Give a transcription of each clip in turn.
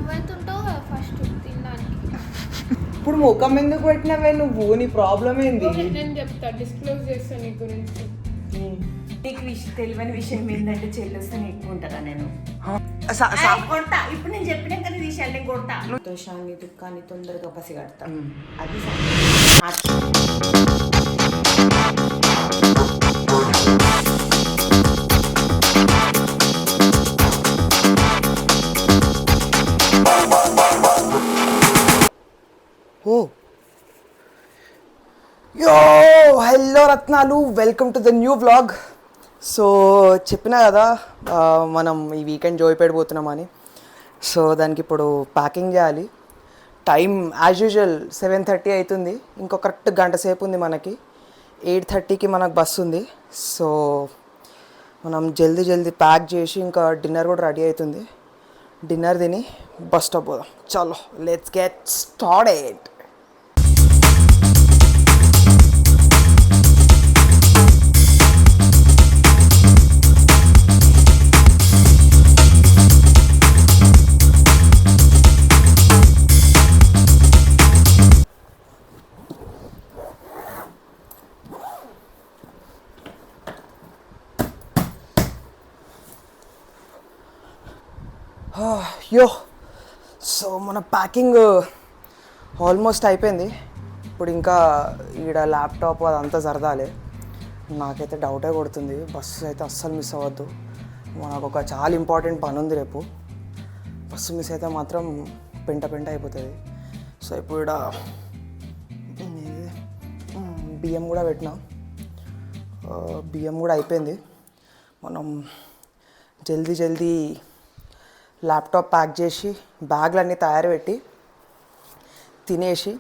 నువ్వెంత ఉంటావు కదా ఫస్ట్ తినడానికి. ఇప్పుడు ముఖం ఎందుకు పెట్టినవే నువ్వు? నీ ప్రాబ్లం ఏంది? నేను చెప్తా, డిస్క్లోజ్ చేస్తాను నీ గురించి. నీకు తెలియని విషయం ఏంటంటే చెల్లొస్తే ఎక్కువ ఉంటారా నేను కొడతా. ఇప్పుడు నేను చెప్పినాక నీ విషయాలు నేను కొడతా. సంతోషాన్ని దుఃఖాన్ని తొందరగా పసిగడతా. అది ఓ యో హలో రత్నాలు, welcome to the new vlog. So చెప్పినా కదా మనం ఈ వీకెండ్ జోయిపేట పోతున్నామని. సో దానికి ఇప్పుడు ప్యాకింగ్ చేయాలి. టైం యాజ్ యూజువల్ 7:30 అవుతుంది. ఇంకో కరెక్ట్ గంట సేపు ఉంది మనకి. 8:30కి మనకు బస్సు ఉంది. సో మనం జల్దీ ప్యాక్ చేసి ఇంకా డిన్నర్ కూడా రెడీ అవుతుంది. డిన్నర్ తిని బస్ స్టాప్ పోదాం. చలో లెట్స్ గెట్ స్టార్టెడ్. యో సో మన ప్యాకింగ్ ఆల్మోస్ట్ అయిపోయింది. ఇప్పుడు ఇంకా ఈడ ల్యాప్టాప్ అదంతా సరదాలే. నాకైతే డౌటే కొడుతుంది. బస్సు అయితే అస్సలు మిస్ అవ్వద్దు. మనకు ఒక చాలా ఇంపార్టెంట్ పని ఉంది రేపు. బస్సు మిస్ అయితే మాత్రం పెంట అయిపోతుంది. సో ఇప్పుడు ఈడ బియ్యం కూడా పెట్టినా. బియ్యం కూడా అయిపోయింది. మనం జల్దీ ల్యాప్టాప్ ప్యాక్ చేసి బ్యాగ్లన్నీ తయారు పెట్టి తినేసి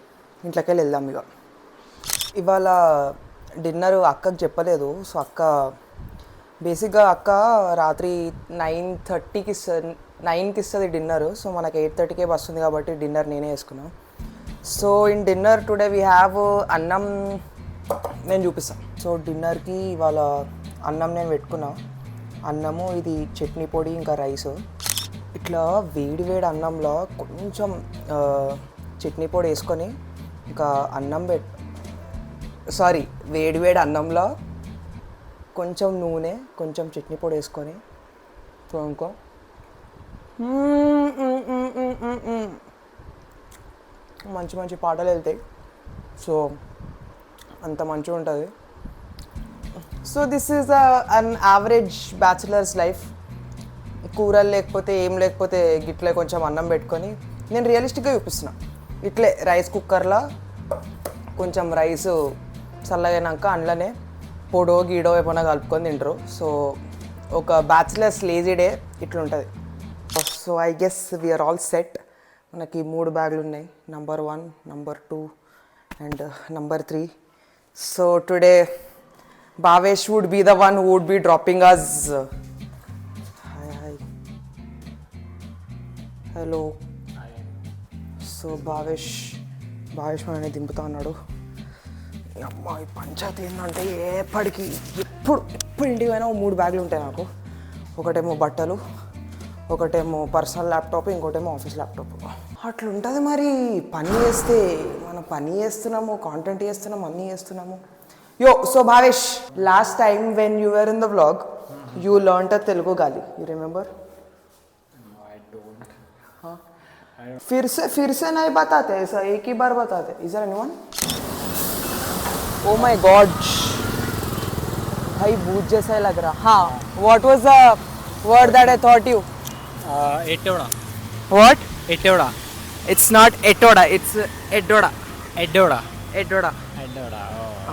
ఇంట్లోకి వెళ్దాం. ఇవాళ డిన్నర్ అక్కకు చెప్పలేదు. సో అక్క బేసిక్గా అక్క రాత్రి 9:30కి 9కి ఇస్తుంది డిన్నర్. సో మనకి 8:30కే బస్ ఉంది కాబట్టి డిన్నర్ నేనే వేసుకున్నాను. So in dinner today we have అన్నం. నేను చూపిస్తాను. సో డిన్నర్కి ఇవాళ అన్నం నేను పెట్టుకున్నా. అన్నము, ఇది చట్నీ పొడి, ఇంకా రైస్. ఇట్లా వేడి అన్నంలో కొంచెం చట్నీ పొడి వేసుకొని ఇంకా అన్నం వేడి అన్నంలో కొంచెం నూనె, కొంచెం చట్నీ పొడి వేసుకొని ఇంకో మంచి పాటలు వెళ్తాయి. సో అంత మంచిగా ఉంటుంది. So this is an average bachelors life. కూరలు లేకపోతే ఏం లేకపోతే గిట్లే కొంచెం అన్నం పెట్టుకొని, నేను రియలిస్టిక్గా చూపిస్తున్నా. ఇట్లే రైస్ కుక్కర్లో కొంచెం రైస్ చల్లగైనాక అందులోనే పొడో గీడో ఏమైనా కలుపుకొని తింటారు. సో ఒక బ్యాచులర్స్ లేజీ డే ఇట్లుంటుంది. So I guess we are all set. మనకి 3 బ్యాగులు ఉన్నాయి, number 1, number 2 and number 3. So today Bhavesh would be the one who would be dropping us. Hello. So Bhavesh మనని దింపుతా అన్నాడు. అమ్మాయి పంచాయతీ ఏంటంటే ఎప్పుడు ఇంటికి పోయినా 3 బ్యాగులు ఉంటాయి నాకు. ఒకటేమో బట్టలు, ఒకటేమో పర్సనల్ ల్యాప్టాప్, ఇంకోటేమో ఆఫీస్ ల్యాప్టాప్. అట్లుంటుంది మరి. పని చేస్తే మనం పని చేస్తున్నాము, కాంటెంట్ చేస్తున్నాము, అన్నీ చేస్తున్నాము. Yo so Bhavesh, last time when you were in the vlog you learned a Telugu గాలి. You remember? फिर से नहीं बताते ऐसा, एक ही बार बताते. Is there anyone? Oh my God, भाई भूत जैसा ही लग रहा. हाँ, what was the word that I thought you? Etoda. What? Etoda. It's not etoda, it's edoda. Edoda. Edoda. Edoda.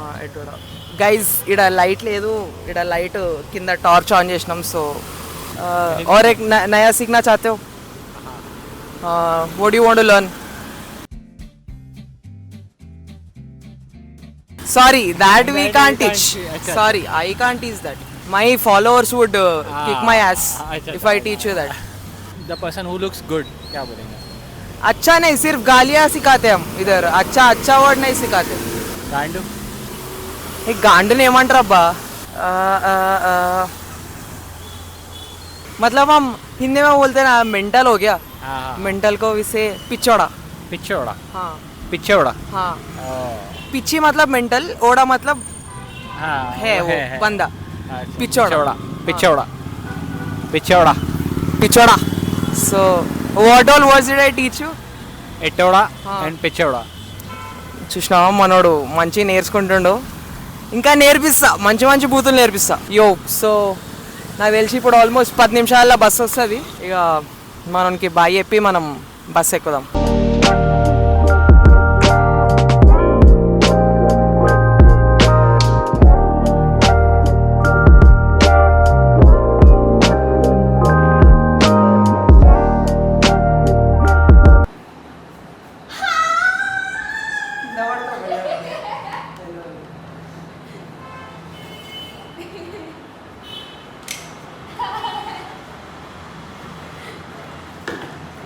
Oh. Edoda. Guys, Ida light లేదు. इड़ा लाइट కింద torch on చేసినాం. So और एक नया सीखना चाहते हो? What do you want to learn? Sorry, that we can't teach. Sorry, I can't teach that. My followers would kick my ass if I teach you that. The person who looks good. क्या बोलेंगे? अच्छा नहीं, सिर्फ गालियाँ सिखाते हम इधर. अच्छा वर्ड नहीं सिखाते. गांडू. एक गांडू ने एमंटाరు అబ్బా. मतलब हम हिंदी में बोलते हैं ना, मेंटल हो गया. हाँ मेंटल को इसे पिछोड़ा। पिछोड़ा हाँ पिछोड़ा हाँ ओह पिछी मतलब मेंटल, ओड़ा मतलब हाँ है वो बंदा। अच्छा, पिछोड़ा। पिछोड़ा पिछोड़ा पिछोड़ा। So what all words did I teach you? ఎట్టోడా हाँ. అండ్ పిచ్చోడా. చూసినావా మనోడు మంచిగా నేర్చుకుంటుండు, ఇంకా నేర్పిస్తా, మంచి మంచి బూతులు నేర్పిస్తా. యో సో నాకు తెలిసి ఇప్పుడు ఆల్మోస్ట్ 10 నిమిషాల్లో బస్సు వస్తుంది. ఇక మనకి బాయ్ చెప్పి మనం బస్సు ఎక్కుదాం.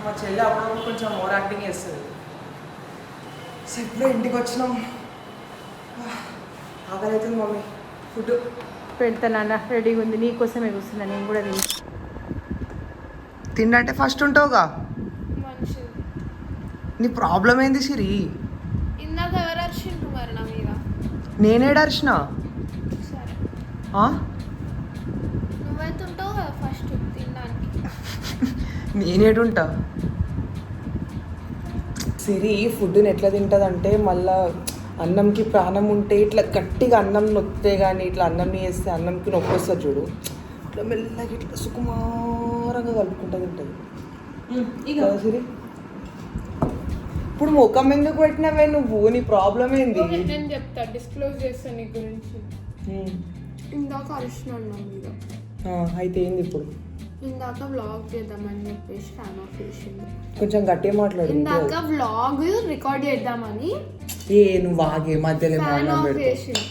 మా చెల్లి అప్పుడప్పుడు కొంచెం ఓవర్ యాక్టింగ్ చేస్తుంది. సో ఇప్పుడే ఇంటికి వచ్చినాం. ఆకలి అవుతుంది మమ్మీ, ఫుడ్ పెడతానన్న రెడీగా ఉంది, నీకోసమే కూర్చున్నా నేను కూడా తిని. తిండంటే ఫస్ట్ ఉంటావుగా. మనుషులు నీ ప్రాబ్లం ఏంది సిరి? ఇందాక ఎవరు అరిచిండ్రు మరి నా మీద? నేనేడర్చిన సరే నువ్వైతే ఉంటావు కదా ఫస్ట్ తినడానికి. నేనేడుంటా? సిరి ఫుడ్ని ఎట్లా తింటుందంటే మళ్ళా అన్నంకి ప్రాణం ఉంటే ఇట్లా గట్టిగా అన్నం నొక్కితే కానీ ఇట్లా అన్నం వేస్తే అన్నంకి నొప్పి వస్తుంది చూడు, ఇట్లా మెల్లగా ఇట్లా సుకుమారంగా కలుపుకుంటూ తింటుంది కదా సిరి. ఇప్పుడు ముఖం ఎందుకు పెట్టినావే నువ్వు? నీ ప్రాబ్లం ఏంది? ఓకే, నేను చెప్తా, డిస్క్లోజ్ చేస్తాను నీ గురించి. ఇందాక అరిచినాను నా మీద. అయితే ఏంది ఇప్పుడు? ఇందాక వ్లాగ్ చేద్దామని చెప్పేసి ఫ్యాన్ ఆఫ్ చేసింది. కొంచెం గట్టిగా మాట్లాడు. ఇందాక వ్లాగ్ రికార్డ్ చేద్దామని ఏ నువ్వు ఆగే మధ్యలో ఫ్యాన్ ఆఫ్ చేసింది.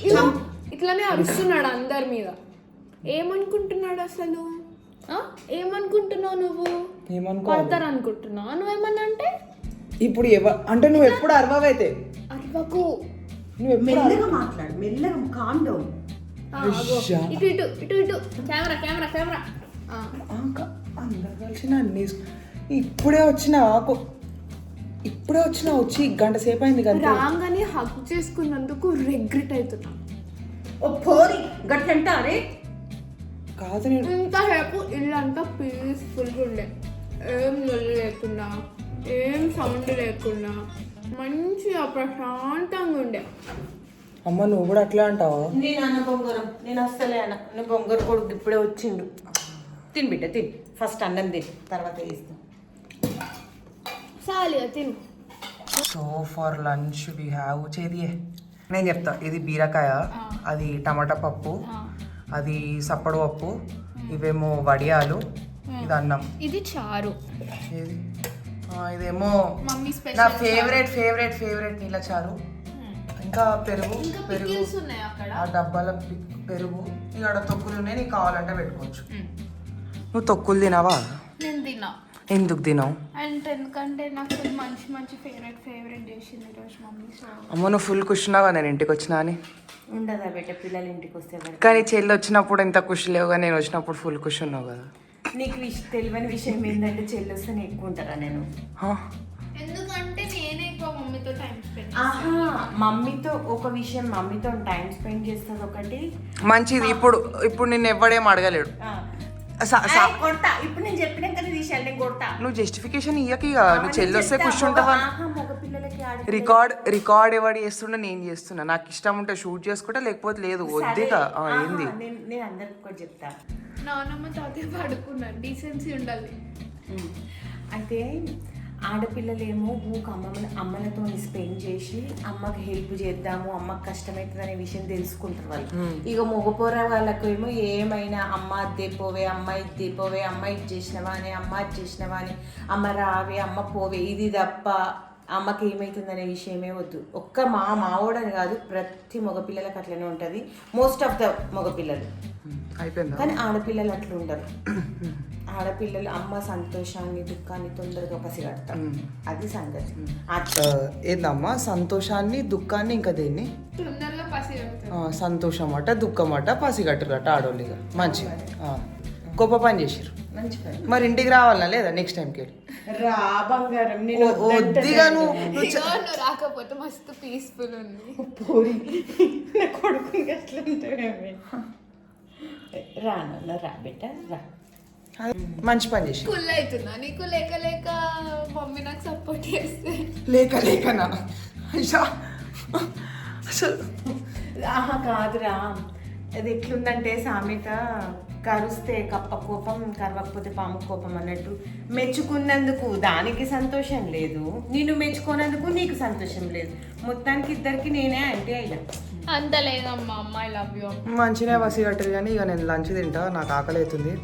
ఇట్లానే అరుస్తున్నాడు అందరి మీద. ఏమనుకుంటున్నాడు అసలు? ఏమనుకుంటున్నావు నువ్వు? పడతారు అనుకుంటున్నావు? నువ్వేమన్నా అంటే ఇప్పుడు అంటే నువ్వు ఎప్పుడు అరవైతే అరవకు, నువ్వు మెల్లగా మాట్లాడు, మెల్లగా కామ్ డౌన్. ఇటు ఇటు ఇటు ఇటు కెమెరా కెమెరా కెమెరా. అందరు కలిసి నన్ను ఇప్పుడే వచ్చినా వచ్చి గంట సేపు అయింది కదా. రాగానే హక్ చేసుకున్నందుకు రిగ్రెట్ అవుతున్నా. ఓ పోరి గట్లంటా అరే. కాదు నేను ఇంతసేపు ఇల్లు అంతా పీస్ఫుల్గా ఉండే, ఏం నొల్లి లేకుండా, ఏం సౌండ్ లేకుండా, మంచిగా ప్రశాంతంగా ఉండే. అమ్మ నువ్వు కూడా అట్లా అంటావా? నేను అన్న బొంగరం, నేను వస్తలే అన్న. నువ్వు బొంగరు కొడుకు ఇప్పుడే వచ్చిండు. తిని బిడ్డ తిని, ఫస్ట్ అన్నం తిని తర్వాత వేస్తాం. చాలు తిను. So for lunch we have చేదియే. నేను చెప్తా, ఇది బీరకాయ, అది టమాటా పప్పు, అది సప్పడు పప్పు, ఇవేమో వడియాలు, ఇది అన్నం, ఇది చారు, ఏది ఇదేమో మమ్మీ నా స్పెషల్ ఫేవరెట్ నీళ్ళ చారు, ఇంకా పెరుగు ఉన్నాయి అక్కడ ఆ డబ్బాల పెరుగు, ఇక్కడ తొక్కులు ఉన్నాయి, నీకు కావాలంటే పెట్టుకోవచ్చు. నువ్వు తొక్కులు తినవా? నేను తిన్నా. ఎందుకు తినవు? అండ్ ఎందుకంటే నాకు మంచి మంచి ఫేవరెట్ చేసింది ఈరోజు మమ్మీ. సో అమ్మ నువ్వు ఫుల్ కుషినావా నేను ఇంటికి వచ్చినా అని? ఉండదా బిడ్డ, పిల్లలు ఇంటికి వస్తే కానీ చెల్లి వచ్చినప్పుడు ఇంత ఖుషి లేవుగా, నేను వచ్చినప్పుడు ఫుల్ ఖుషి ఉన్నావు కదా. నీకు తెలియని విషయం ఏంటంటే చెల్లి వస్తే నేను ఎక్కువ ఉంటారా నేను? ఎందుకంటే నేనే ఎక్కువ మమ్మీతో టైం స్పెండ్. మమ్మీతో ఒక విషయం, మమ్మీతో టైం స్పెండ్ చేస్తుంది ఒకటి మంచిది. ఇప్పుడు నిన్ను ఎవ్వడేం అడగలేడు. కొడతా, ఇప్పుడు నేను చెప్పినాక తీసేయాలి, నేను కొడతా. నువ్వు జస్టిఫికేషన్ ఇయ్యక, ఇక నువ్వు చెల్లి వస్తే ఖుషి ఉంటావా? మగ పిల్లలకి రికార్డ్ ఎవడు చేస్తున్నా నేను చేస్తున్నా, నాకు ఇష్టం ఉంటే షూట్ చేసుకుంటా, లేకపోతే లేదు వద్దిగా. ఏంది నేను అందరికి కూడా చెప్తా. నాన్నమ్మ తాతయ్య పడుకున్నారు, డీసెన్సీ ఉండాలి. అయితే ఆడపిల్లలేమో అమ్మలతో స్పెండ్ చేసి అమ్మకి హెల్ప్ చేద్దాము, అమ్మకి కష్టమవుతుంది అనే విషయం తెలుసుకుంటారు వాళ్ళు. ఇక మగపోర వాళ్ళకు ఏమో ఏమైనా అమ్మ అద్దేపోవే, అమ్మ ఇద్దేపోవే, అమ్మ ఇది చేసినవా అని, అమ్మ అది చేసినవా అని, అమ్మ రావే, అమ్మ పోవే, ఇది తప్ప అమ్మకి ఏమవుతుంది అనే విషయమే వద్దు. ఒక్క మావోడని కాదు, ప్రతి మగపిల్లలకు అట్లనే ఉంటుంది, మోస్ట్ ఆఫ్ ద మగపిల్లలు. అయిపోయింది. కానీ ఆడపిల్లలు అట్లా ఉండరు. ఆడపిల్లలు అమ్మ సంతోషాన్ని దుఃఖాన్ని తొందరగా పసిగడతారు, అది సంగతి. ఏందమ్మా సంతోషాన్ని దుఃఖాన్ని ఇంకా దేన్ని? తొందరగా పసిగడతారు. సంతోషం అట దుఃఖం అట పసిగట్టరట ఆడోళ్ళుగా. మంచిగా గొప్ప పని చేసిర్రు. మంచి పని. మరి ఇంటికి రావాలనా లేదా నెక్స్ట్ టైంకి వెళ్ళి? రా బంగారం, నేను వద్దిగా నువ్వు ఇదిగో నువ్వు రాకపోతే మస్తు పీస్ఫుల్ ఉంది. పూరి నా కొడుకు ఇంకా అట్లా ఉంటావేమి. రాను రా బెట్ట రా. మంచి పని చేసి ఫుల్ అవుతున్నా నీకు లేక లేక మమ్మీ నాకు సపోర్ట్ చేస్తే. లేకనా అసలు ఆహా కాదురా, అది ఎట్లుందంటే సామెత, కరుస్తే కప్ప కోపం, కరవకపోతే పాము కోపం అన్నట్టు. మెచ్చుకున్నందుకు దానికి సంతోషం లేదు, నిన్ను మెచ్చుకున్నందుకు నీకు సంతోషం లేదు. మొత్తానికి ఇద్దరికి నేనే అంటే అయినా. అంత లేదమ్మా అమ్మ, ఐ లవ్ యూ. మంచిగా బస్సు కట్టారు కానీ ఇక నేను లంచ్ తింటా, నాకు ఆకలి అవుతుంది.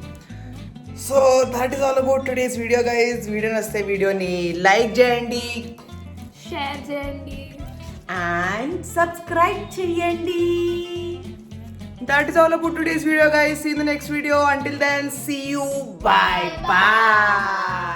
So that is all about today's video guys. Video నచ్చితే వీడియోని లైక్ చేయండి, షేర్ చేయండి అండ్ సబ్స్క్రైబ్ చేయండి. That is all about today's video guys. See you in the next video. Until then, see you. Bye bye.